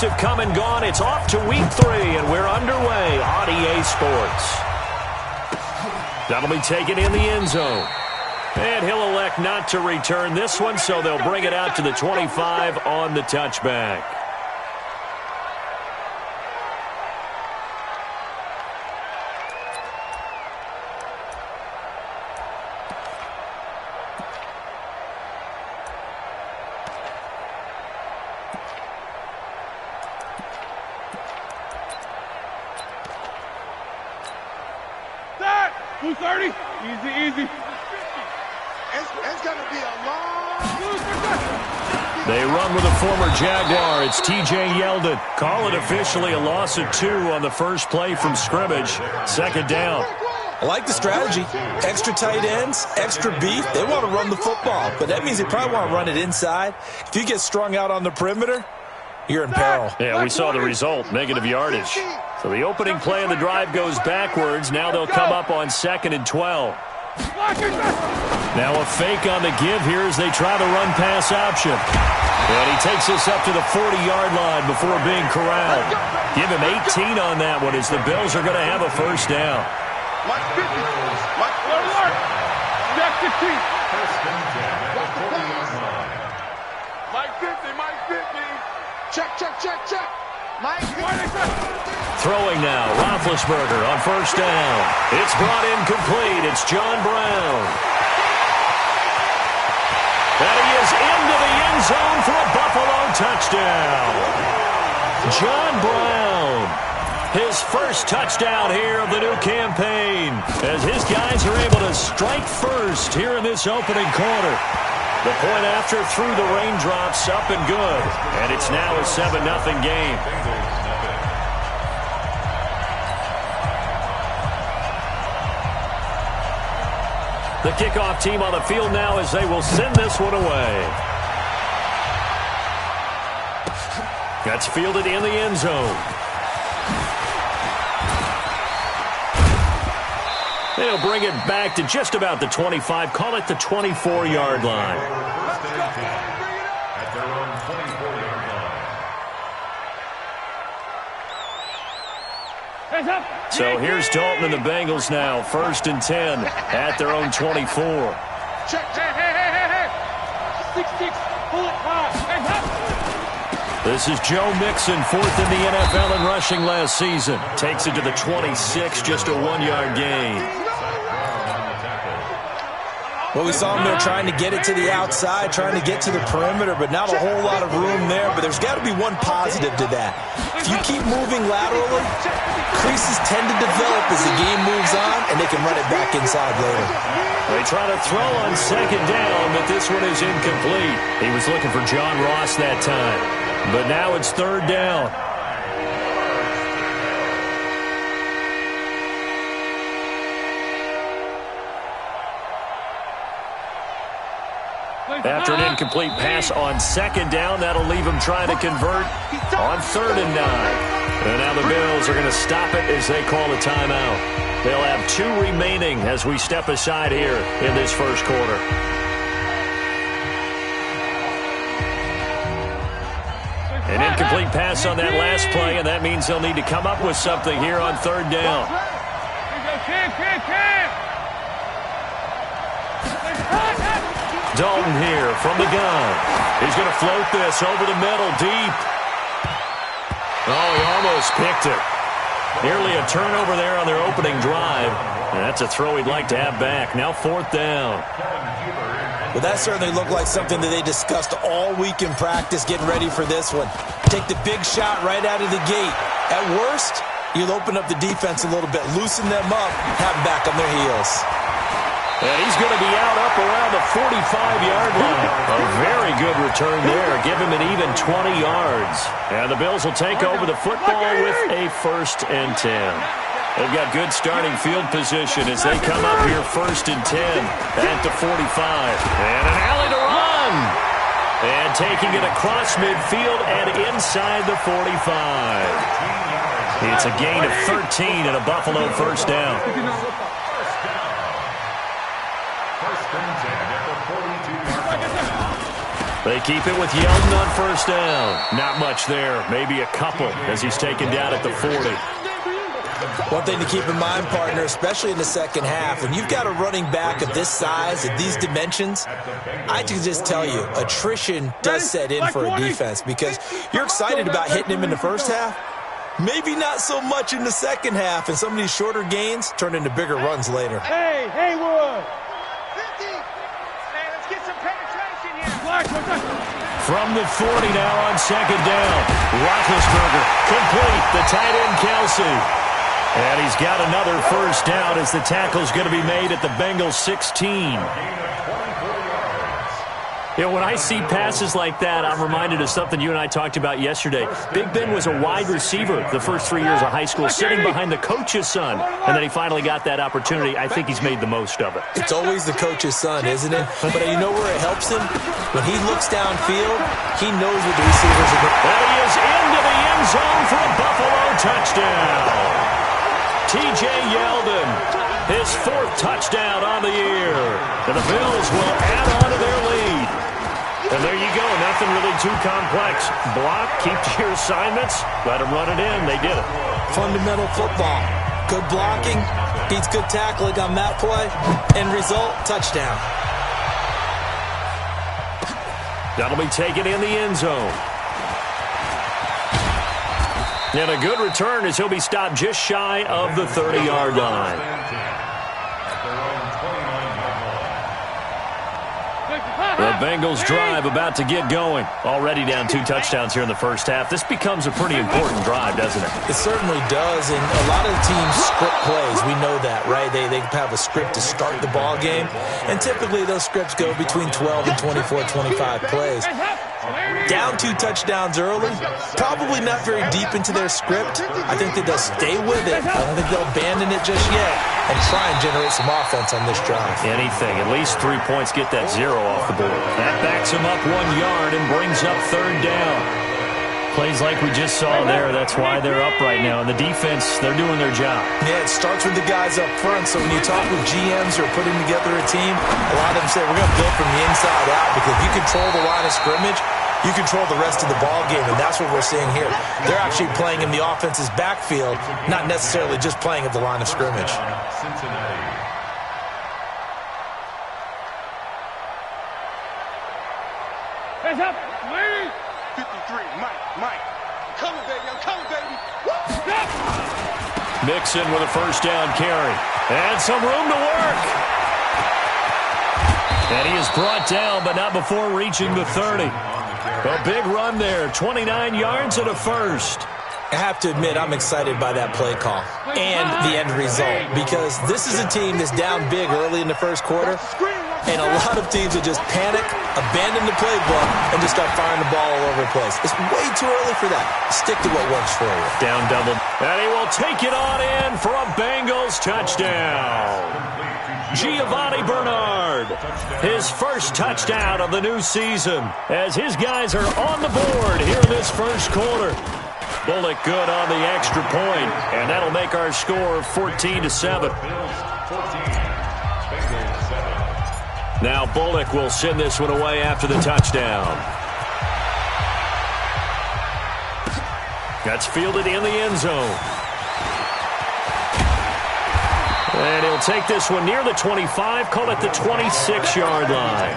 weeks have come and gone. It's off to week 3, and we're underway on EA Sports. That'll be taken in the end zone. And he'll elect not to return this one, so they'll bring it out to the 25 on the touchback. Easy. It's going to be a long... They run with a former Jaguar. It's T.J. Yeldon. Call it officially a loss of 2 on the first play from scrimmage. Second down. I like the strategy. Extra tight ends, extra beef. They want to run the football, but that means they probably want to run it inside. If you get strung out on the perimeter, you're in peril. Yeah, we saw the result, negative yardage. So the opening play of the drive goes backwards. Now they'll come up on 2nd and 12. Now a fake on the give here as they try the run-pass option. And he takes this up to the 40-yard line before being corralled. Give him 18 on that one as the Bills are going to have a first down. Mike 50. Mike alert. Jack 15. Mike 50. Mike 50. Check. Mike 50. Throwing now, Roethlisberger on first down. It's brought in complete. It's John Brown. And he is into the end zone for a Buffalo touchdown. John Brown, his first touchdown here of the new campaign, as his guys are able to strike first here in this opening quarter. The point after through the raindrops, up and good. And it's now a 7-0 game. The kickoff team on the field now as they will send this one away. That's fielded in the end zone. They'll bring it back to just about the 25. Call it the 24-yard line. At their own 24-yard line. So here's Dalton and the Bengals now. 1st and 10 at their own 24. Check. Hey. 6-6. Pull it high. This is Joe Mixon, 4th in the NFL in rushing last season. Takes it to the 26, just a 1-yard gain. Well, we saw him there trying to get it to the outside, trying to get to the perimeter, but not a whole lot of room there. But there's got to be one positive to that. If you keep moving laterally, creases tend to develop as the game moves on, and they can run it back inside later. They try to throw on 2nd down, but this one is incomplete. He was looking for John Ross that time. But now it's 3rd down. After an incomplete pass on 2nd down, that'll leave him trying to convert on 3rd and 9. And now the Bills are going to stop it as they call a timeout. They'll have 2 remaining as we step aside here in this first quarter. An incomplete pass on that last play, and that means they'll need to come up with something here on 3rd down. Dalton here from the gun. He's going to float this over the middle, deep. Oh, he almost picked it. Nearly a turnover there on their opening drive. And that's a throw he'd like to have back. Now 4th down. Well, that certainly looked like something that they discussed all week in practice, getting ready for this one. Take the big shot right out of the gate. At worst, you'll open up the defense a little bit, loosen them up, have them back on their heels. And he's going to be out up around the 45-yard line. A very good return there. Give him an even 20 yards. And the Bills will take over the football with a 1st and 10. They've got good starting field position as they come up here 1st and 10 at the 45. And an alley to run. And taking it across midfield and inside the 45. It's a gain of 13 and a Buffalo 1st down. They keep it with Yeldon on first down. Not much there. Maybe a couple as he's taken down at the 40. One thing to keep in mind, partner, especially in the second half, when you've got a running back of this size, at these dimensions, I can just tell you, attrition does set in for a defense because you're excited about hitting him in the first half. Maybe not so much in the second half, and some of these shorter gains turn into bigger runs later. Hey, Haywood! 50! Hey, let's get some penetration here. From the 40 now on second down. Roethlisberger complete. The tight end, Kelsey. And he's got another first down as the tackle's going to be made at the Bengals 16. You know, when I see passes like that, I'm reminded of something you and I talked about yesterday. Big Ben was a wide receiver the first 3 years of high school, sitting behind the coach's son. And then he finally got that opportunity. I think he's made the most of it. It's always the coach's son, isn't it? But you know where it helps him? When he looks downfield, he knows what the receivers are doing. And he is into the end zone for a Buffalo touchdown. T.J. Yeldon, his 4th touchdown on the year. And the Bills will add on to their lead. And there you go, nothing really too complex. Block, keep to your assignments, let them run it in. They did it. Fundamental football. Good blocking, beats good tackling on that play. End result, touchdown. That'll be taken in the end zone. And a good return as he'll be stopped just shy of the 30-yard line. The Bengals drive about to get going. Already down 2 touchdowns here in the first half. This becomes a pretty important drive, doesn't it? It certainly does, and a lot of teams script plays. We know that, right? They have a script to start the ball game, and typically those scripts go between 12 and 24, 25 plays. Down 2 touchdowns early, probably not very deep into their script. I think that they'll stay with it. I don't think they'll abandon it just yet and try and generate some offense on this drive. Anything. At least 3 points, get that 0 off the board. That backs him up 1 yard and brings up 3rd down. Plays like we just saw there. That's why they're up right now. And the defense, they're doing their job. Yeah, it starts with the guys up front. So when you talk with GMs who are putting together a team, a lot of them say, we're going to build from the inside out, because if you control the line of scrimmage, you control the rest of the ball game, and that's what we're seeing here. They're actually playing in the offense's backfield, not necessarily just playing at the line of scrimmage. Hands up, lady! 53, Mike. I'm coming, baby. Mixon with a first down carry. And some room to work. And he is brought down, but not before reaching the 30. A big run there, 29 yards and a first. I have to admit, I'm excited by that play call and the end result, because this is a team that's down big early in the first quarter, and a lot of teams will just panic, abandon the playbook, and just start firing the ball all over the place. It's way too early for that. Stick to what works for you. Down double. And he will take it on in for a Bengals touchdown. Giovanni Bernard, his first touchdown of the new season, as his guys are on the board here in this first quarter. Bullock good on the extra point, and that'll make our score 14-7. Now Bullock will send this one away after the touchdown. That's fielded in the end zone. And he'll take this one near the 25, call it the 26-yard line.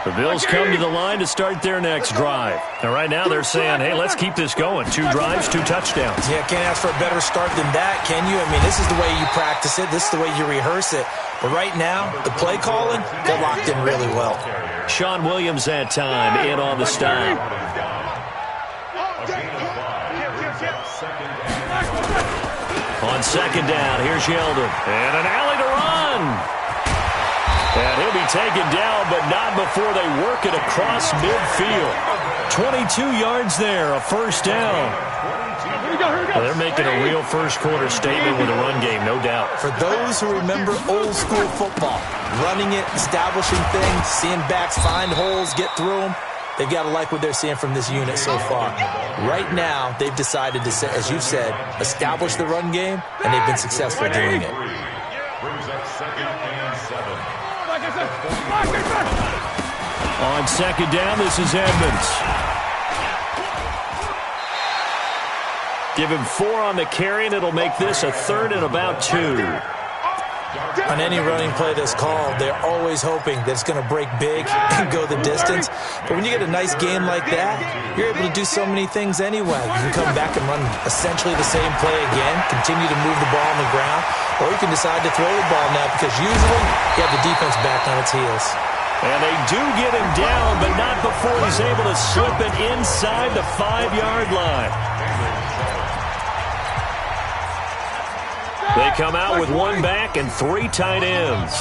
The Bills come to the line to start their next drive. And right now they're saying, hey, let's keep this going. 2 drives, 2 touchdowns. Yeah, can't ask for a better start than that, can you? I mean, this is the way you practice it. This is the way you rehearse it. But right now, the play calling, they're locked in really well. Sean Williams that time in on the stop. On second down, here's Yeldon. And an alley to run. And he'll be taken down, but not before they work it across midfield. 22 yards there, a first down. Well, they're making a real first quarter statement with a run game, no doubt. For those who remember old school football, running it, establishing things, seeing backs find holes, get through them, they've got to like what they're seeing from this unit so far. Right now, they've decided to, as you said, establish the run game, and they've been successful doing it. On second down, this is Edmonds. Give him 4 on the carry, and it'll make this a 3rd and about 2. On any running play that's called, they're always hoping that it's going to break big and go the distance. But when you get a nice game like that, you're able to do so many things anyway. You can come back and run essentially the same play again, continue to move the ball on the ground, or you can decide to throw the ball now because usually you have the defense back on its heels. And they do get him down, but not before he's able to slip it inside the 5-yard line. They come out with 1 back and 3 tight ends.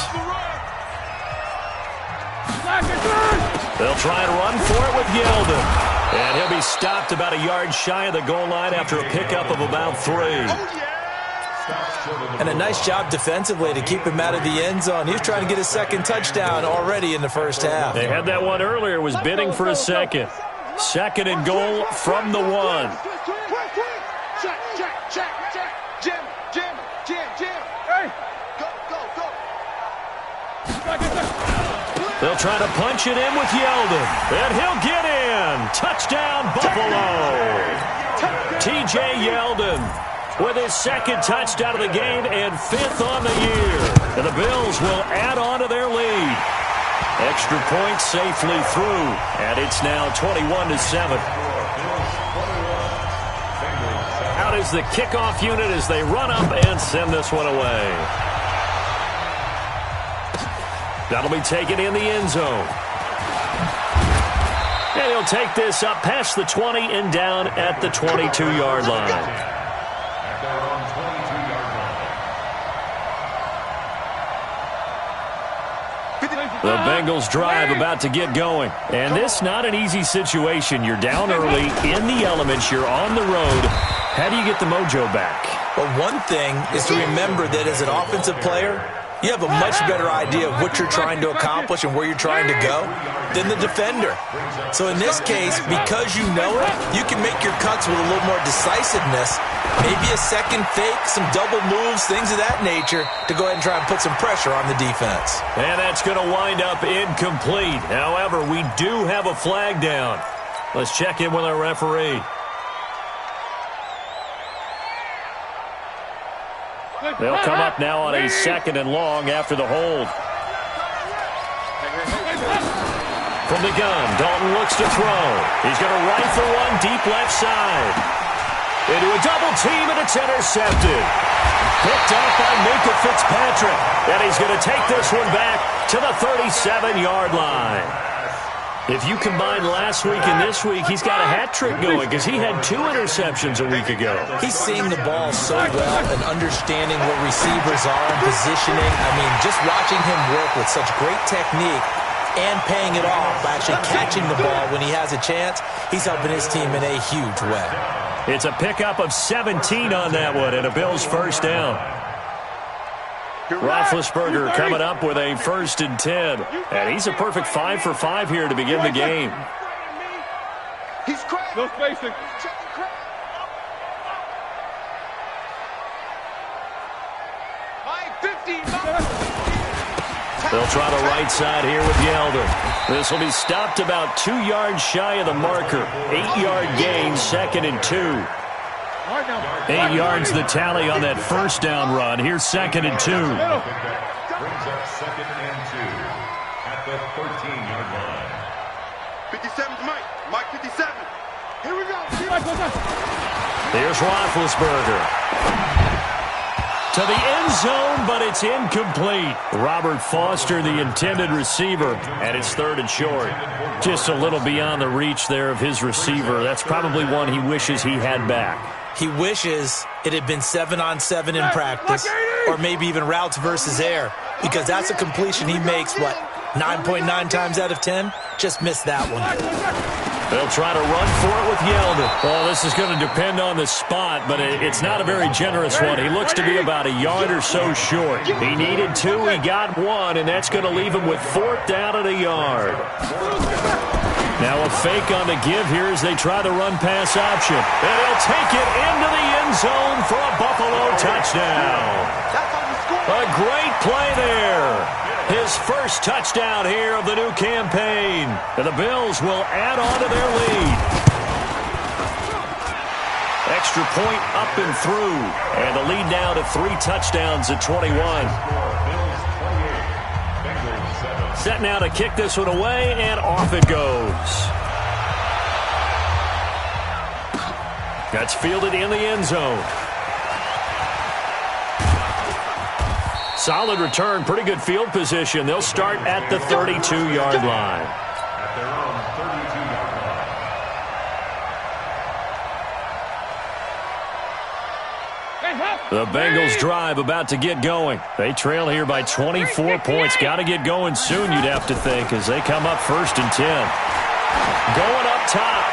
They'll try and run for it with Yeldon. And he'll be stopped about a yard shy of the goal line after a pickup of about 3. And a nice job defensively to keep him out of the end zone. He was trying to get his 2nd touchdown already in the first half. They had that one earlier, was bidding for a 2nd. 2nd and goal from the 1. They'll try to punch it in with Yeldon. And he'll get in. Touchdown, Buffalo. T.J. Yeldon with his 2nd touchdown of the game and 5th on the year. And the Bills will add on to their lead. Extra point safely through. And it's now 21-7. Out is the kickoff unit as they run up and send this one away. That'll be taken in the end zone. And he'll take this up past the 20 and down at the 22-yard line. The Bengals drive about to get going. And this not an easy situation. You're down early, in the elements, you're on the road. How do you get the mojo back? Well, one thing is to remember that as an offensive player, you have a much better idea of what you're trying to accomplish and where you're trying to go than the defender. So in this case, because you know it, you can make your cuts with a little more decisiveness, maybe a 2nd fake, some double moves, things of that nature, to go ahead and try and put some pressure on the defense. And that's going to wind up incomplete. However, we do have a flag down. Let's check in with our referee. They'll come up now on a 2nd and long after the hold. From the gun, Dalton looks to throw. He's going to rifle one deep left side. Into a double team, and it's intercepted. Picked up by Minkah Fitzpatrick. And he's going to take this one back to the 37-yard line. If you combine last week and this week, he's got a hat trick going because he had 2 interceptions a week ago. He's seeing the ball so well and understanding what receivers are and positioning. I mean, just watching him work with such great technique and paying it off by actually catching the ball when he has a chance, he's helping his team in a huge way. It's a pickup of 17 on that one and a Bills first down. Roethlisberger coming up with a 1st and 10. And he's a perfect 5 for 5 here to begin the game. He's cracked. No spacing. They'll try the right side here with Yeldon. This will be stopped about 2 yards shy of the marker. 8-yard gain, 2nd and 2. 8 yards the tally on that first down run. Here's 2nd and 2. Brings up 2nd and 2 at the 13-yard line. 57's Mike. Mike 57. Here we go. Here's Roethlisberger. To the end zone, but it's incomplete. Robert Foster, the intended receiver, and it's 3rd and short. Just a little beyond the reach there of his receiver. That's probably one he wishes he had back. He wishes it had been 7-on-7 in practice, or maybe even routes versus air, because that's a completion he makes, 9.9 times out of 10? Just missed that one. They'll try to run for it with Yeldon. Well, this is going to depend on the spot, but it's not a very generous one. He looks to be about a yard or so short. He needed 2, he got 1, and that's going to leave him with 4th down at a yard. Now a fake on the give here as they try the run-pass option. And he'll take it into the end zone for a Buffalo touchdown. A great play there. His first touchdown here of the new campaign. And the Bills will add on to their lead. Extra point up and through. And the lead now to 3 touchdowns at 21. Set now to kick this one away, and off it goes. That's fielded in the end zone. Solid return, pretty good field position. They'll start at the 32-yard line. At their own 32-yard line. The Bengals drive about to get going. They trail here by 24 points. Got to get going soon, you'd have to think, as they come up 1st and 10. Going up top.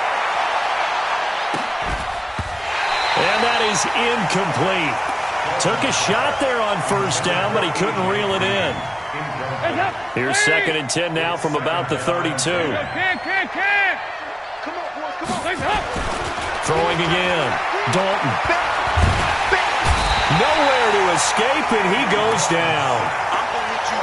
And that is incomplete. Took a shot there on 1st down, but he couldn't reel it in. Here's 2nd and 10 now from about the 32. Come on, Throwing again. Dalton. Nowhere to escape, and he goes down.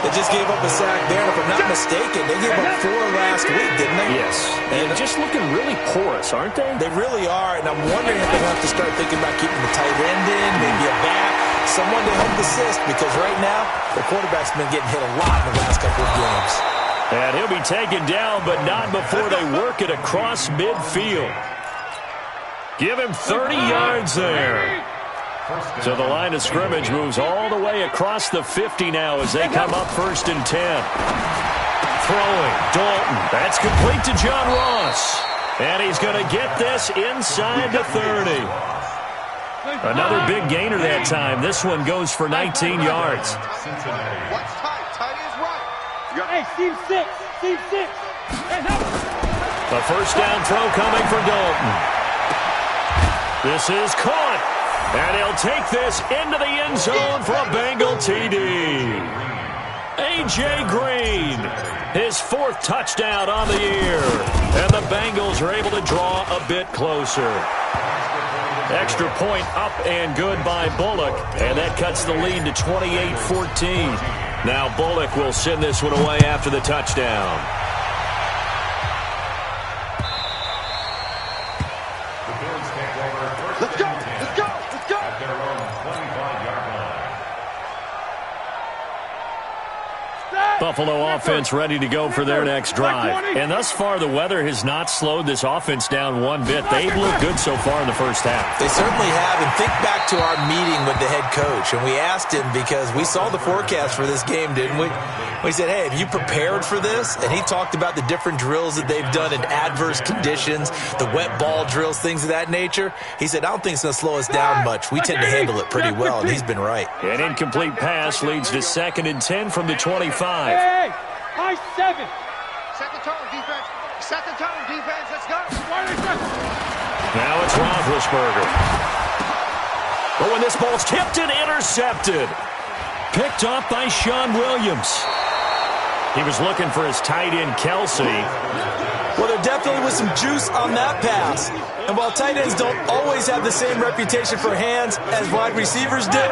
They just gave up a sack there, and if I'm not mistaken, they gave up 4 last week, didn't they? Yes. And just looking really porous, aren't they? They really are, and I'm wondering if they're going to have to start thinking about keeping the tight end in, maybe a back, someone to help assist, because right now, the quarterback's been getting hit a lot in the last couple of games. And he'll be taken down, but not before they work it across midfield. Give him 30 yards there. So the line of scrimmage moves all the way across the 50 now as they come up 1st and 10. Throwing, Dalton. That's complete to John Ross. And he's going to get this inside the 30. Another big gainer that time. This one goes for 19 yards. What's tight? Tight is right. Hey, Steve 6. Steve 6. Hey, help. A 1st down throw coming for Dalton. This is caught. And he'll take this into the end zone for a Bengal TD. A.J. Green, his 4th touchdown on the year. And the Bengals are able to draw a bit closer. Extra point up and good by Bullock. And that cuts the lead to 28-14. Now Bullock will send this one away after the touchdown. Let's go. Let's go. Let's go. At their own 25-yard line. Buffalo offense ready to go for their next drive. And thus far, the weather has not slowed this offense down one bit. They've looked good so far in the 1st half. They certainly have, and think back to our meeting with the head coach, and we asked him because we saw the forecast for this game, didn't we? We said, hey, have you prepared for this? And he talked about the different drills that they've done in adverse conditions, the wet ball drills, things of that nature. He said, I don't think it's going to slow us down much. We tend to handle it pretty well, and he's been right. An incomplete pass leads to 2nd and 10 from the 25. Hey, high 7. Set the tone, defense. Set the tone, defense. Let's go. Now it's Roethlisberger. But when this ball's tipped and intercepted. Picked off by Sean Williams. He was looking for his tight end, Kelsey. Well, there definitely was some juice on that pass. And while tight ends don't always have the same reputation for hands as wide receivers do,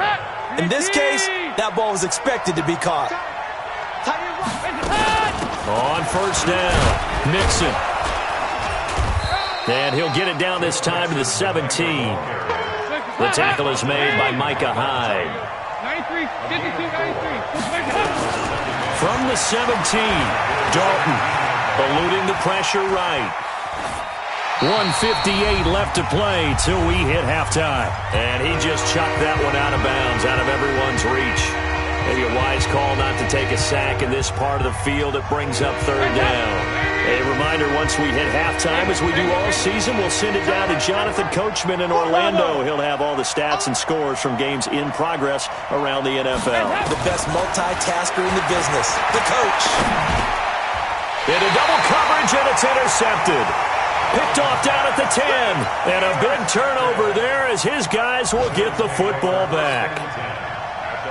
in this case, that ball was expected to be caught. On 1st down, Mixon. And he'll get it down this time to the 17. The tackle is made by Micah Hyde. 93, 52, 93. From the 17, Dalton eluding the pressure right. 1:58 left to play till we hit halftime. And he just chucked that one out of bounds, out of everyone's reach. Maybe a wise call not to take a sack in this part of the field. It brings up 3rd down. A reminder, once we hit halftime, as we do all season, we'll send it down to Jonathan Coachman in Orlando. He'll have all the stats and scores from games in progress around the NFL. The best multitasker in the business, the coach. Into double coverage, and it's intercepted. Picked off down at the 10. And a big turnover there as his guys will get the football back.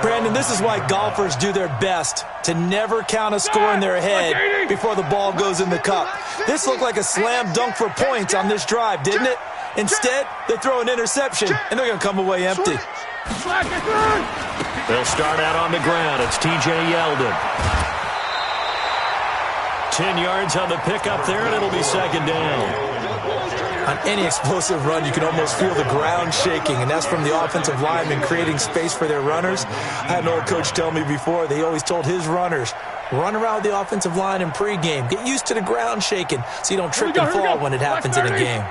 Brandon, this is why golfers do their best to never count a score in their head before the ball goes in the cup. This looked like a slam dunk for points on this drive, didn't it? Instead, they throw an interception, and they're going to come away empty. They'll start out on the ground. It's T.J. Yeldon. 10 yards on the pickup there, and it'll be second down. On any explosive run, you can almost feel the ground shaking, and that's from the offensive linemen creating space for their runners. I had an old coach tell me before, they always told his runners, run around the offensive line in pregame. Get used to the ground shaking so you don't trip and fall when it happens in a game.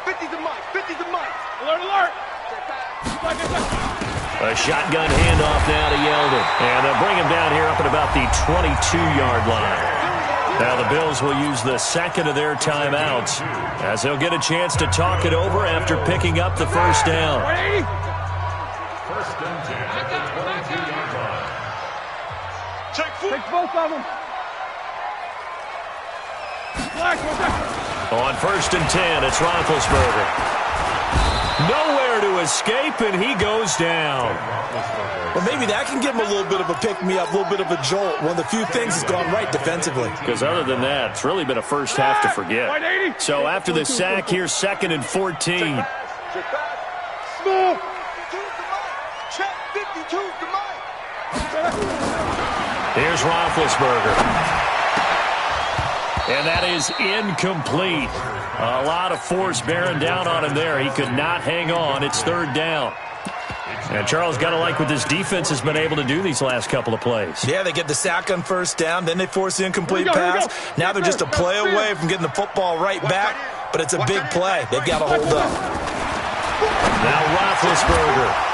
50 to Mike. 50 to Mike. Alert, alert. A shotgun handoff now to Yeldon. And they'll bring him down here up at about the 22-yard line. Now the Bills will use the second of their timeouts as they'll get a chance to talk it over after picking up the first down. First and 10 at the 22-yard line. Take both of them. On first and 10, it's Roethlisberger. Nowhere to escape, and he goes down. Well, maybe that can give him a little bit of a pick-me-up, a little bit of a jolt. One of the few things that's gone right defensively. Because other than that, it's really been a first half to forget. So after the sack, here's second and 14. Small. Check 52 to Mike. Here's Roethlisberger. And that is incomplete. A lot of force bearing down on him there. He could not hang on. It's third down. And Charles got to like what this defense has been able to do these last couple of plays. Yeah, they get the sack on first down, then they force the incomplete pass. Now they're just a play away from getting the football right back, but it's a big play. They've got to hold up. Now Roethlisberger.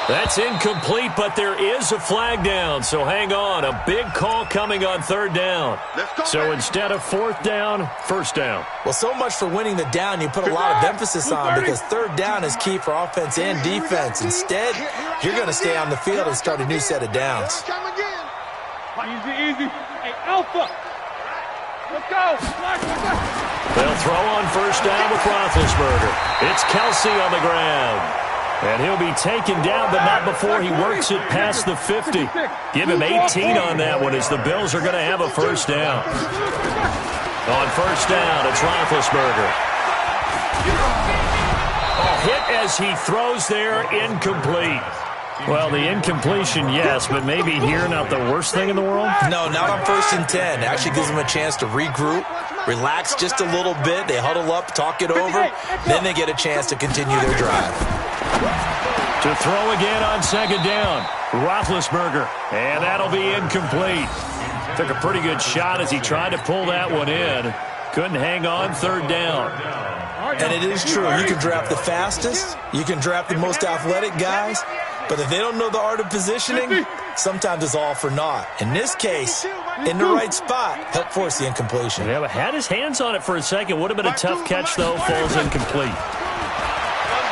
That's incomplete, but there is a flag down, so hang on. A big call coming on third down. So instead of fourth down, first down. Well, so much for winning the down you put a lot of emphasis on because third down is key for offense and defense. Instead, you're going to stay on the field and start a new set of downs. Easy. Hey, Alpha. Let's go. They'll throw on first down with Roethlisberger. It's Kelsey on the ground. And he'll be taken down, but not before he works it past the 50. Give him 18 on that one as the Bills are going to have a first down. On first down, it's Roethlisberger. A hit as he throws there, incomplete. Well, the incompletion, yes, but maybe here not the worst thing in the world? No, not on first and 10. It actually gives them a chance to regroup, relax just a little bit. They huddle up, talk it over. Then they get a chance to continue their drive. To throw again on second down, Roethlisberger, and that'll be incomplete. Took a pretty good shot as he tried to pull that one in. Couldn't hang on third down. And it is true. You can draft the fastest. You can draft the most athletic guys. But if they don't know the art of positioning, sometimes it's all for naught. In this case, in the right spot, help force the incompletion. Yeah, but had his hands on it for a second. Would have been a tough catch, though. Falls incomplete.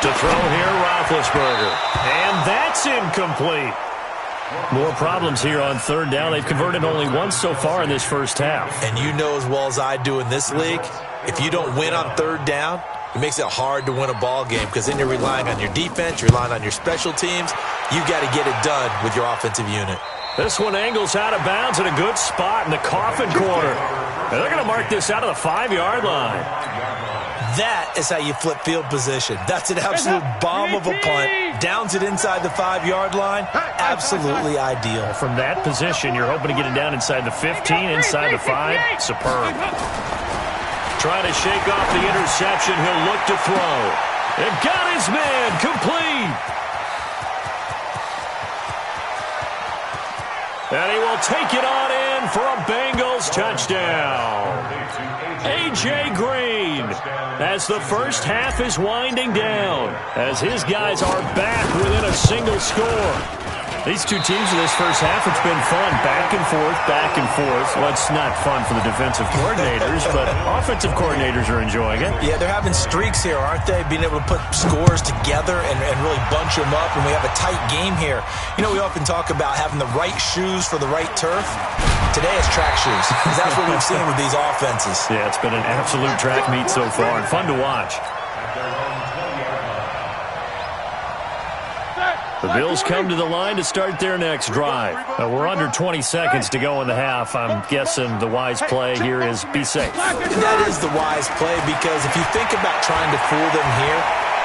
To throw here, Roethlisberger. And that's incomplete. More problems here on third down. They've converted only once so far in this first half. And you know as well as I do in this league, if you don't win on third down, it makes it hard to win a ball game because then you're relying on your defense, you're relying on your special teams. You've got to get it done with your offensive unit. This one angles out of bounds at a good spot in the coffin corner. And they're going to mark this out of the 5-yard line. That is how you flip field position. That's an absolute bomb of a punt. Downs it inside the 5-yard line. Absolutely ideal. From that position, you're hoping to get it down inside the 15, inside the 5. Superb. Trying to shake off the interception. He'll look to throw. And got his man complete. And he will take it on in for a Bengals touchdown. A.J. Green, as the first half is winding down, as his guys are back within a single score. These two teams in this first half, it's been fun. Back and forth, back and forth. Well, it's not fun for the defensive coordinators, but offensive coordinators are enjoying it. Yeah, they're having streaks here, aren't they? Being able to put scores together and really bunch them up, and we have a tight game here. You know, we often talk about having the right shoes for the right turf. Today it's track shoes, because that's what we've seen with these offenses. Yeah, it's been an absolute track meet so far, and fun to watch. The Bills come to the line to start their next drive. We're under 20 seconds to go in the half. I'm guessing the wise play here is be safe. That is the wise play because if you think about trying to fool them here,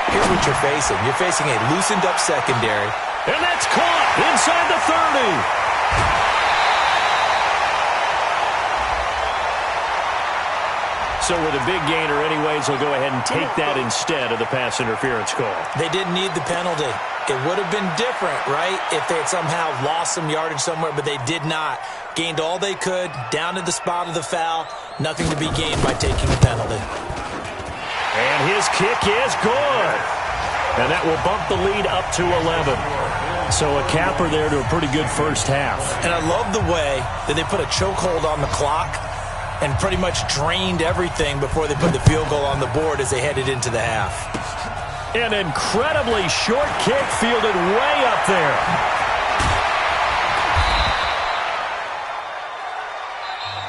here's what you're facing. You're facing a loosened up secondary. And that's caught inside the 30. So with a big gainer anyways, they'll go ahead and take that instead of the pass interference call. They didn't need the penalty. It would have been different, right, if they had somehow lost some yardage somewhere, but they did not. Gained all they could, down to the spot of the foul. Nothing to be gained by taking the penalty. And his kick is good. And that will bump the lead up to 11. So a capper there to a pretty good first half. And I love the way that they put a chokehold on the clock and pretty much drained everything before they put the field goal on the board as they headed into the half. An incredibly short kick fielded way up there.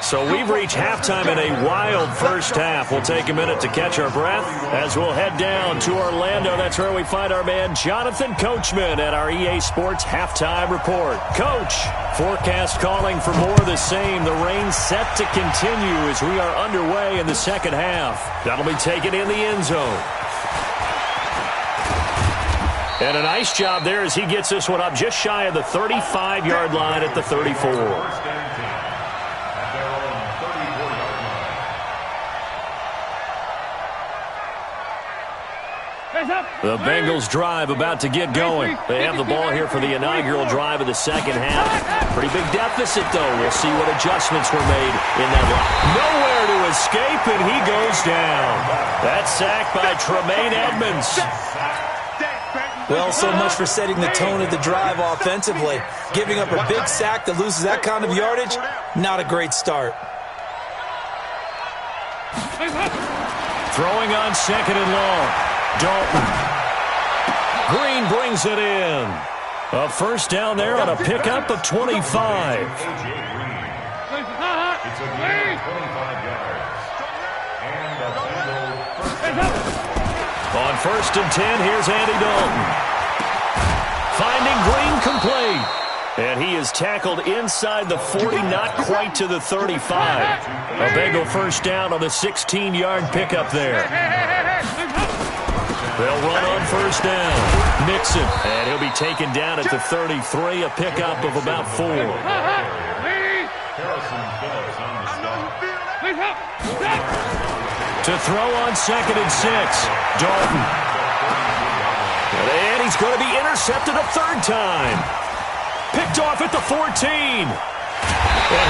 So we've reached halftime in a wild first half. We'll take a minute to catch our breath as we'll head down to Orlando. That's where we find our man Jonathan Coachman at our EA Sports Halftime Report. Coach, forecast calling for more of the same. The rain set to continue as we are underway in the second half. That'll be taken in the end zone. And a nice job there as he gets this one up just shy of the 35-yard line at the 34. The Bengals drive about to get going. They have the ball here for the inaugural drive of the second half. Pretty big deficit, though. We'll see what adjustments were made in that line. Nowhere to escape, and he goes down. That sack by Tremaine Edmonds. Well, so much for setting the tone of the drive offensively. Giving up a big sack that loses that kind of yardage, not a great start. Throwing on second and long. Dalton. Green brings it in. A first down there on a pickup of 25. It's a gain of 25 yards. And the Bengals on first and 10, here's Andy Dalton. Finding Green complete. And he is tackled inside the 40, not quite to the 35. A Bengal first down on the 16-yard pickup there. They'll run on first down. Mixon, and he'll be taken down at the 33, a pickup of about 4. To throw on second and 6, Dalton. And he's going to be intercepted a third time. Picked off at the 14. And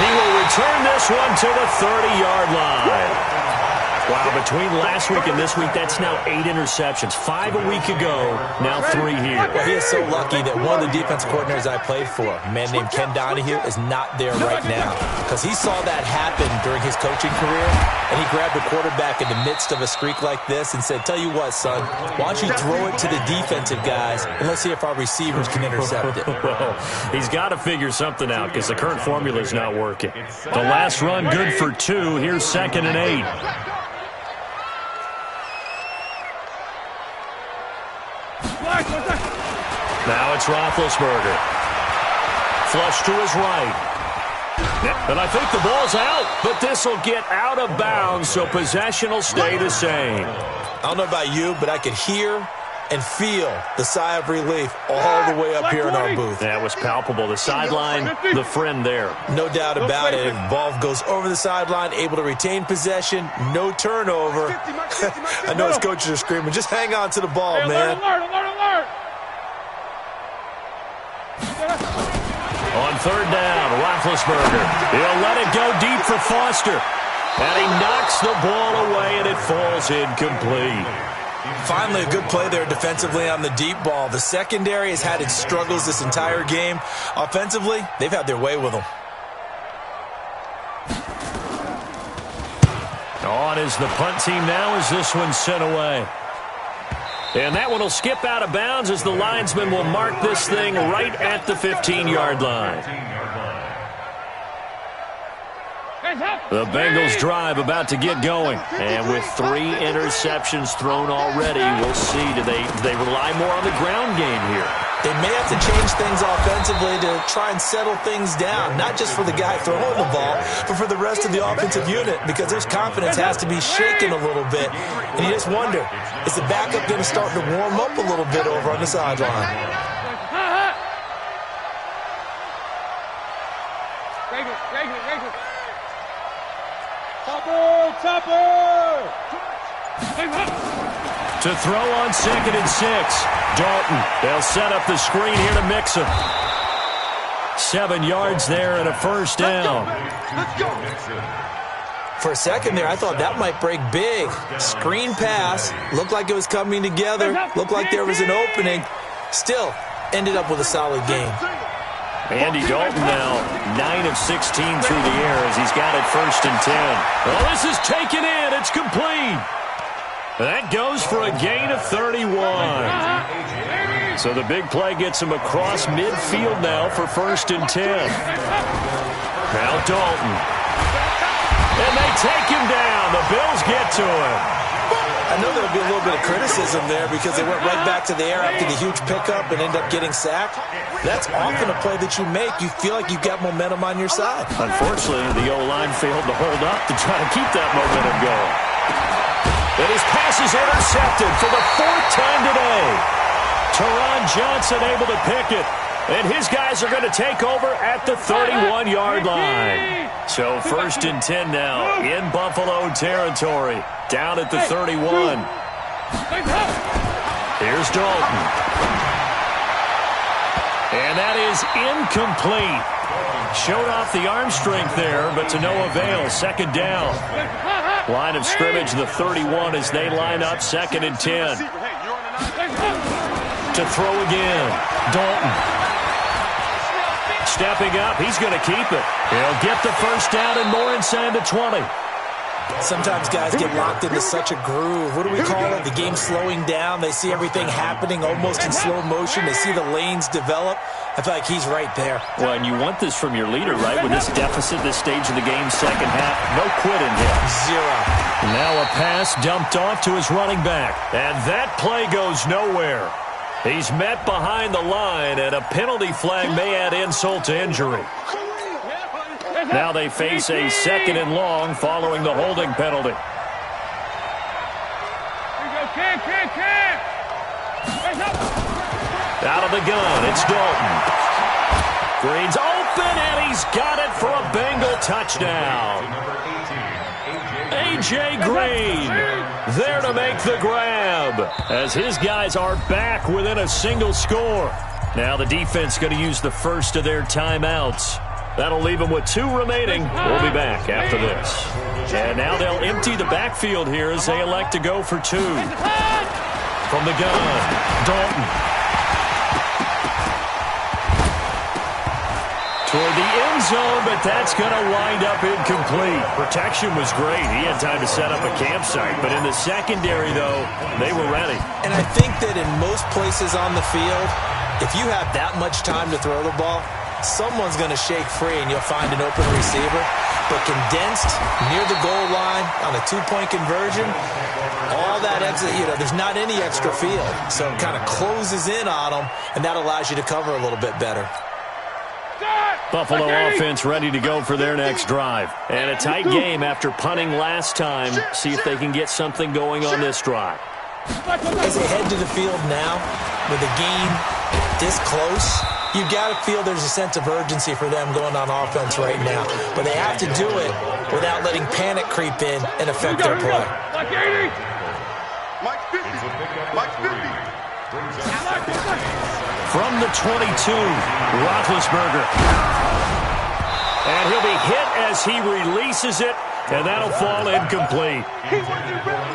he will return this one to the 30-yard line. Wow, between last week and this week, that's now 8 interceptions. 5 a week ago, now 3 here. Well, he is so lucky that one of the defensive coordinators I played for, a man named Ken Donahue, is not there right now. Because he saw that happen during his coaching career, and he grabbed a quarterback in the midst of a streak like this and said, tell you what, son, why don't you throw it to the defensive guys, and let's see if our receivers can intercept it. Well, he's got to figure something out because the current formula is not working. The last run good for 2. Here's second and 8. Now it's Roethlisberger. Flush to his right. And I think the ball's out, but this will get out of bounds, so possession will stay the same. I don't know about you, but I could hear and feel the sigh of relief all the way up here in our booth. That was palpable. The sideline, the friend there. No doubt about it. Ball goes over the sideline, able to retain possession, no turnover. I know his coaches are screaming, just hang on to the ball, man. Alert. On third down, Roethlisberger. He'll let it go deep for Foster. And he knocks the ball away, and it falls incomplete. Finally, a good play there defensively on the deep ball. The secondary has had its struggles this entire game. Offensively, they've had their way with them. On is the punt team now as this one's sent away. And that one will skip out of bounds as the linesman will mark this thing right at the 15-yard line. The Bengals drive about to get going. And with 3 interceptions thrown already, we'll see. Do they rely more on the ground game here? They may have to change things offensively to try and settle things down, not just for the guy throwing the ball, but for the rest of the offensive unit, because their confidence has to be shaken a little bit. And you just wonder, is the backup going to start to warm up a little bit over on the sideline? To throw on 2nd and 6. Dalton. They'll set up the screen here to mix him. 7 yards there and a first down. Let's go. For a second there, I thought that might break big. Screen pass. Looked like it was coming together. Looked like there was an opening. Still, ended up with a solid game. Andy Dalton now 9 of 16 through the air as he's got it 1st and 10. Well, this is taken in. It's complete. That goes for a gain of 31. So the big play gets him across midfield now for 1st and 10. Now Dalton. And they take him down. The Bills get to him. I know there'll be a little bit of criticism there because they went right back to the air after the huge pickup and end up getting sacked. That's often a play that you make. You feel like you've got momentum on your side. Unfortunately, the O-line failed to hold up to try to keep that momentum going. And his pass is intercepted for the 4th time today. Teron Johnson able to pick it. And his guys are going to take over at the 31-yard line. So 1st and 10 now in Buffalo territory. Down at the 31. Here's Dalton. And that is incomplete. Showed off the arm strength there, but to no avail. 2nd down. Line of scrimmage, the 31 as they line up 2nd and 10. To throw again. Dalton. Stepping up, he's going to keep it. He'll get the 1st down and more inside the 20. Sometimes guys get locked into such a groove. What do we call it? The game slowing down. They see everything happening almost in slow motion. They see the lanes develop. I feel like he's right there. Well, and you want this from your leader, right? With this deficit, this stage of the game, 2nd half, no quitting here. 0. Now a pass dumped off to his running back. And that play goes nowhere. He's met behind the line, and a penalty flag may add insult to injury. Now they face a 2nd and long following the holding penalty. Out of the gun, it's Dalton. Green's open, and he's got it for a Bengal touchdown. A.J. Green there to make the grab as his guys are back within a single score. Now the defense going to use the first of their timeouts. That'll leave them with 2 remaining. We'll be back after this. And now they'll empty the backfield here as they elect to go for 2. From the gun, Dalton. Toward the end zone, but that's going to wind up incomplete. Protection was great. He had time to set up a campsite. But in the secondary, though, they were ready. And I think that in most places on the field, if you have that much time to throw the ball, someone's going to shake free and you'll find an open receiver. But condensed near the goal line on a 2-point conversion, all that extra, there's not any extra field. So it kind of closes in on them, and that allows you to cover a little bit better. Buffalo offense ready to go for their next drive. And a tight game after punting last time. See if they can get something going on this drive. As they head to the field now, with the game this close, you've got to feel there's a sense of urgency for them going on offense right now. But they have to do it without letting panic creep in and affect their play. Mike 50. Mike 50. From the 22, Roethlisberger. And he'll be hit as he releases it, and that'll fall incomplete.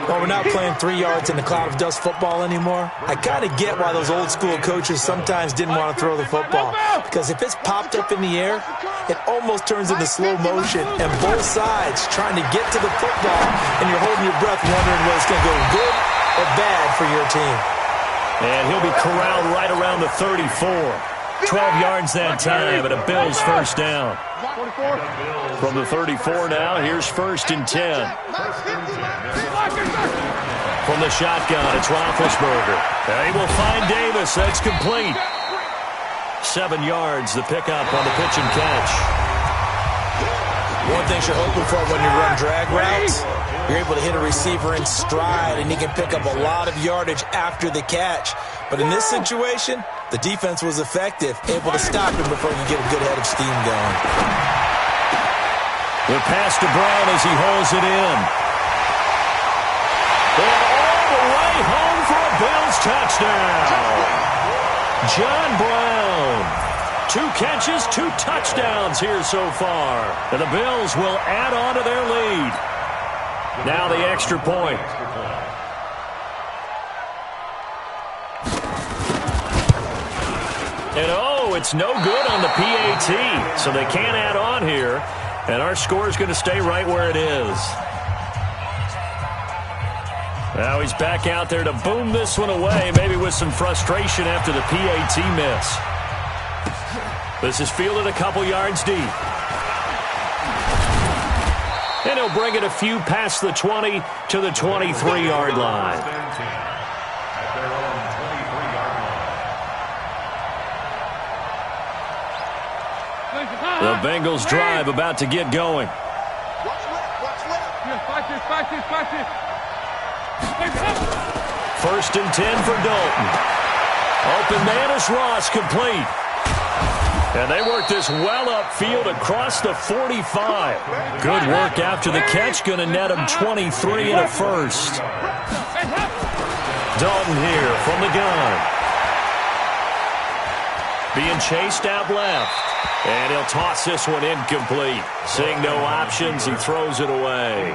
Well, we're not playing 3 yards in the cloud of dust football anymore. I kind of get why those old school coaches sometimes didn't want to throw the football. Because if it's popped up in the air, it almost turns into slow motion, and both sides trying to get to the football, and you're holding your breath wondering whether it's going to go good or bad for your team. And he'll be corralled right around the 34. 12 yards that time, and a Bills first down. From the 34 now, here's 1st and 10. From the shotgun, it's Roethlisberger. They will find Davis. That's complete. 7 yards, the pickup on the pitch and catch. One thing you're hoping for when you run drag routes, you're able to hit a receiver in stride, and he can pick up a lot of yardage after the catch. But in this situation, the defense was effective, able to stop him before you get a good head of steam going. The pass to Brown as he hauls it in. And all the way home for a Bills touchdown. John Brown. 2 catches, 2 touchdowns here so far. And the Bills will add on to their lead. Now the extra point. And oh, it's no good on the PAT. So they can't add on here. And our score is going to stay right where it is. Now he's back out there to boom this one away, maybe with some frustration after the PAT miss. This is fielded a couple yards deep. And he'll bring it a few past the 20 to the 23-yard line. The Bengals drive about to get going. Watch left. Watch this. 1st and 10 for Dalton. Open man is Ross, complete. And they work this well upfield across the 45. Good work after the catch. Going to net him 23 and a first. Dalton here from the gun. Being chased out left. And he'll toss this one incomplete. Seeing no options, he throws it away.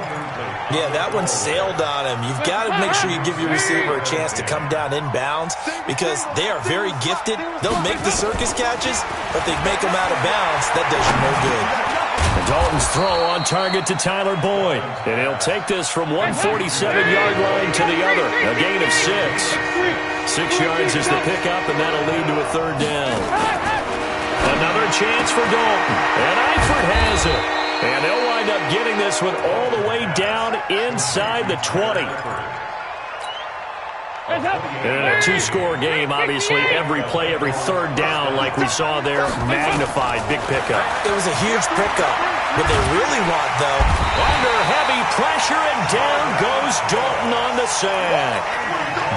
Yeah, that one sailed on him. You've got to make sure you give your receiver a chance to come down inbounds because they are very gifted. They'll make the circus catches, but they make them out of bounds. That does you no good. And Dalton's throw on target to Tyler Boyd. And he'll take this from 147-yard line to the other. A gain of 6. 6 yards is the pickup, and that'll lead to a 3rd down. Another chance for Dalton. And Eifert has it. And they'll wind up getting this one all the way down inside the 20. In a 2-score game, obviously, every play, every 3rd down, like we saw there, magnified. Big pickup. It was a huge pickup. What they really want, though, under heavy pressure, and down goes Dalton on the sack.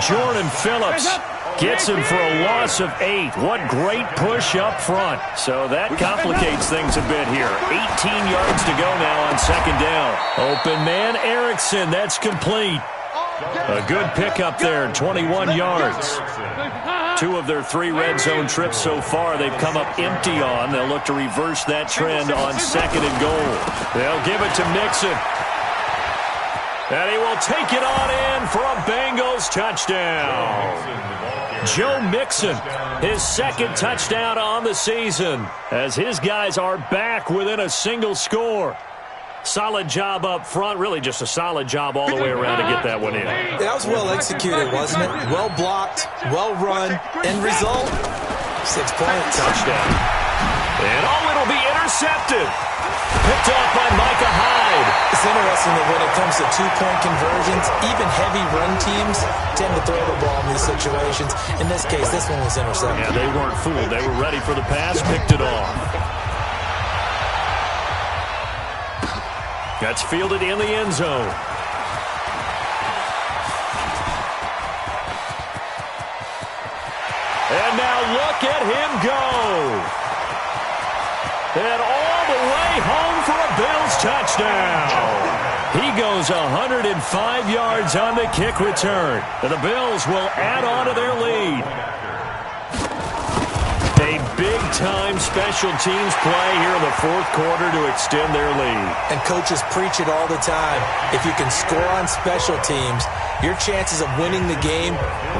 Jordan Phillips gets him for a loss of 8. What great push up front. So that complicates things a bit here. 18 yards to go now on 2nd down. Open man, Erickson. That's complete. A good pickup there, 21 yards. 2 of their 3 red zone trips so far they've come up empty on. They'll look to reverse that trend on 2nd and goal. They'll give it to Mixon. And he will take it on in for a Bengals touchdown. Joe Mixon, his 2nd touchdown on the season, as his guys are back within a single score. Solid job up front, really just a solid job all the way around to get that one in. That was well executed, wasn't it? Well blocked, well run, end result, 6 points. Touchdown. And it'll be intercepted. Picked off by Micah Hyde. It's interesting that when it comes to 2-point conversions, even heavy run teams tend to throw the ball in these situations. In this case, this one was intercepted. Yeah, they weren't fooled. They were ready for the pass, picked it off. That's fielded in the end zone. And now look at him go. And all the way home for a Bills touchdown. He goes 105 yards on the kick return. And the Bills will add on to their lead. A big-time special teams play here in the 4th quarter to extend their lead. And coaches preach it all the time. If you can score on special teams, your chances of winning the game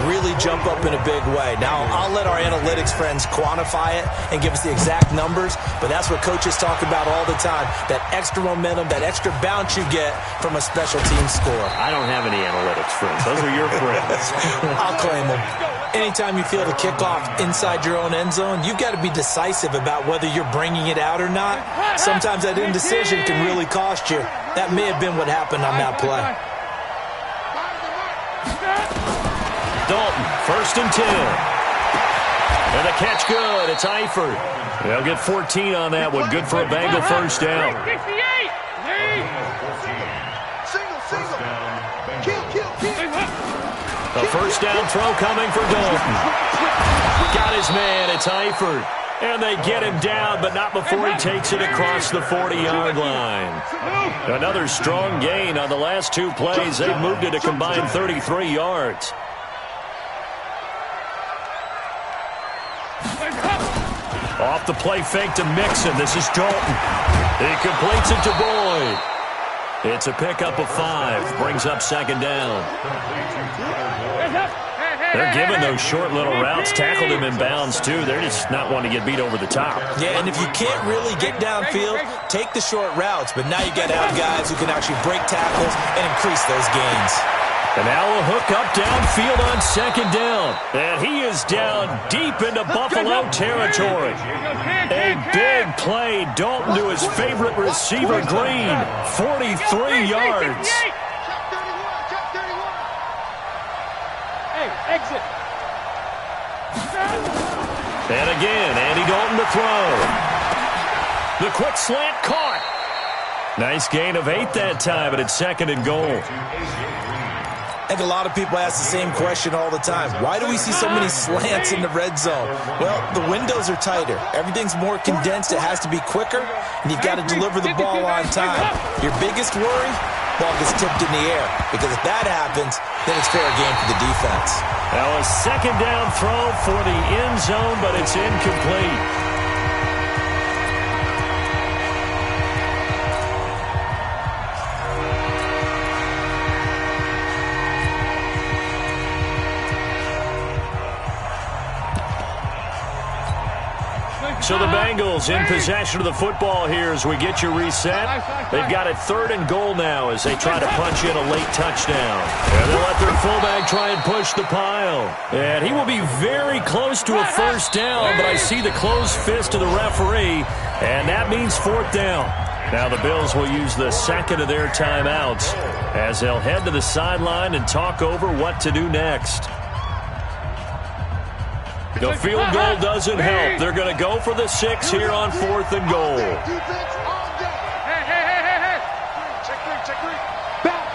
really jump up in a big way. Now, I'll let our analytics friends quantify it and give us the exact numbers, but that's what coaches talk about all the time, that extra momentum, that extra bounce you get from a special team score. I don't have any analytics friends. Those are your friends. I'll claim them. Anytime you field a kickoff inside your own end zone, you've got to be decisive about whether you're bringing it out or not. Sometimes that indecision can really cost you. That may have been what happened on that play. Dalton, 1st and 10. And the catch good. It's Eifert. They'll get 14 on that one. Good for a Bengal 1st down. The 1st down throw coming for Dalton. Got his man. It's Eifert. And they get him down, but not before he takes it across the 40-yard line. Another strong gain on the last two plays. They've moved it a combined 33 yards. Off the play fake to Mixon. This is Dalton. He completes it to Boyd. It's a pickup of 5. Brings up second down. They're giving those short little routes. Tackled him in bounds, too. They're just not wanting to get beat over the top. Yeah, and if you can't really get downfield, take the short routes. But now you got to have guys who can actually break tackles and increase those gains. And now a hook up downfield on second down. And he is down deep into Buffalo territory. A big play. Dalton to his favorite receiver, Green. 43 yards. Exit. And again, Andy Dalton to throw. The quick slant caught. Nice gain of 8 that time, but it's second and goal. I think a lot of people ask the same question all the time. Why do we see so many slants in the red zone? Well, the windows are tighter. Everything's more condensed. It has to be quicker, and you've got to deliver the ball on time. Your biggest worry? Ball gets tipped in the air, because if that happens, then it's fair game for the defense. Now a second down throw for the end zone, but it's incomplete. So the Bengals in possession of the football here as we get you reset. They've got it 3rd and goal now as they try to punch in a late touchdown. And they'll let their fullback try and push the pile. And he will be very close to a first down, but I see the closed fist of the referee, and that means 4th down. Now the Bills will use the second of their timeouts as they'll head to the sideline and talk over what to do next. The field goal doesn't help. They're going to go for the 6 here on 4th and goal. Hey. Check three. Back.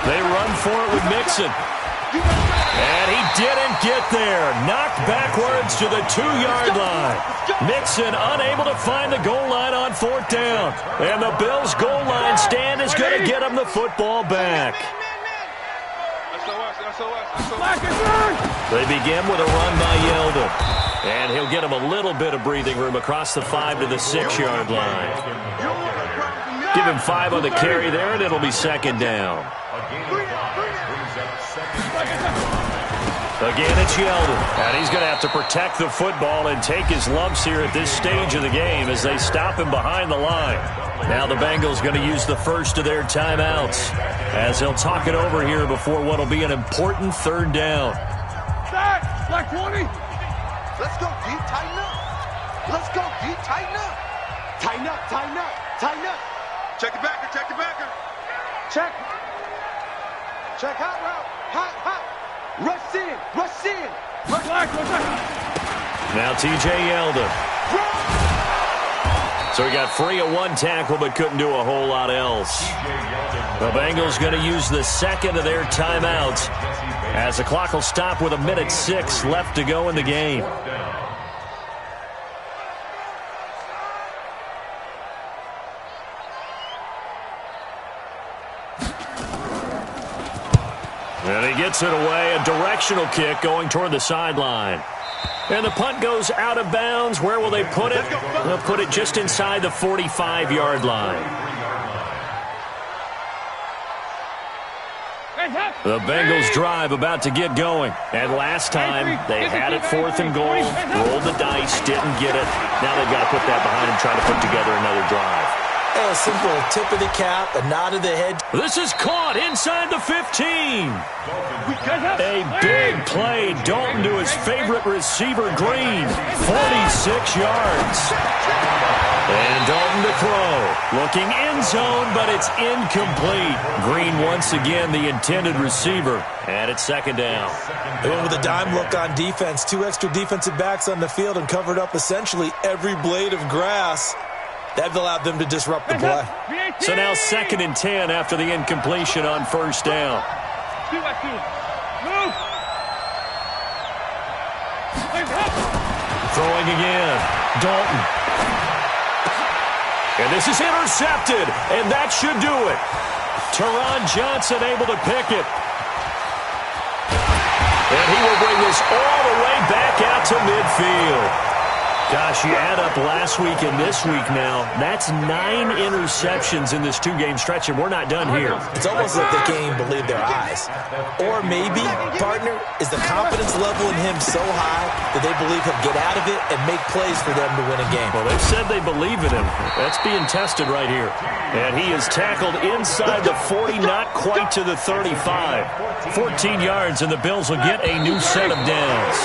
They run for it with Mixon. And he didn't get there. Knocked backwards to the 2-yard line. Mixon unable to find the goal line on 4th down. And the Bills' goal line stand is going to get him the football back. They begin with a run by Yeldon. And he'll get him a little bit of breathing room across the 5 to the 6-yard line. Give him 5 on the carry there, and it'll be second down. Again, it's Yeldon. And he's going to have to protect the football and take his lumps here at this stage of the game as they stop him behind the line. Now the Bengals going to use the first of their timeouts as they'll talk it over here before what will be an important 3rd down. Black 20. Let's go deep, tighten up. Let's go deep, tighten up. Tighten up. Check the backer. Check hot route. Hot. Rush in. Black. Now T.J. Yeldon. So he got free of 1 tackle but couldn't do a whole lot else. The Bengals going to use the second of their timeouts as the clock will stop with 1:06 left to go in the game. And he gets it away, a directional kick going toward the sideline. And the punt goes out of bounds. Where will they put it? They'll put it just inside the 45-yard line. The Bengals drive about to get going. And last time, they had it 4th and goal, rolled the dice, didn't get it. Now they've got to put that behind them, try to put together another drive. A simple tip of the cap, a nod of the head. This is caught inside the 15. A big play. Dalton to his favorite receiver, Green. 46 yards. And Dalton to throw. Looking end zone, but it's incomplete. Green once again the intended receiver. And it's second down. They went with a dime look on defense. 2 extra defensive backs on the field and covered up essentially every blade of grass. That allowed them to disrupt the play. So now 2nd and 10 after the incompletion on 1st down. Move. Throwing again. Dalton. And this is intercepted, and that should do it. Teron Johnson able to pick it. And he will bring this all the way back out to midfield. Gosh, you add up last week and this week now, that's 9 interceptions in this 2-game stretch, and we're not done here. It's almost like they can't even believe their eyes. Or maybe, partner, is the confidence level in him so high that they believe he'll get out of it and make plays for them to win a game. Well, they've said they believe in him. That's being tested right here. And he is tackled inside the 40, not quite to the 35. 14 yards, and the Bills will get a new set of downs.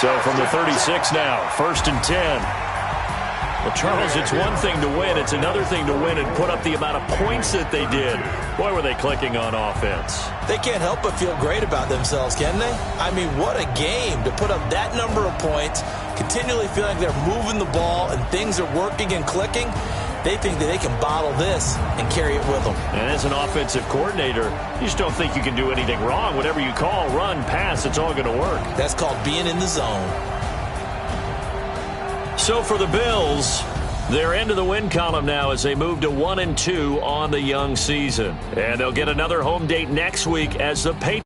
So from the 36 now, 1st and 10. Well, Charles, it's one thing to win. It's another thing to win and put up the amount of points that they did. Boy, were they clicking on offense. They can't help but feel great about themselves, can they? I mean, what a game to put up that number of points, continually feeling like they're moving the ball and things are working and clicking. They think that they can bottle this and carry it with them. And as an offensive coordinator, you just don't think you can do anything wrong. Whatever you call, run, pass, it's all going to work. That's called being in the zone. So for the Bills, they're into the win column now as they move to 1-2 on the young season. And they'll get another home date next week as the Patriots.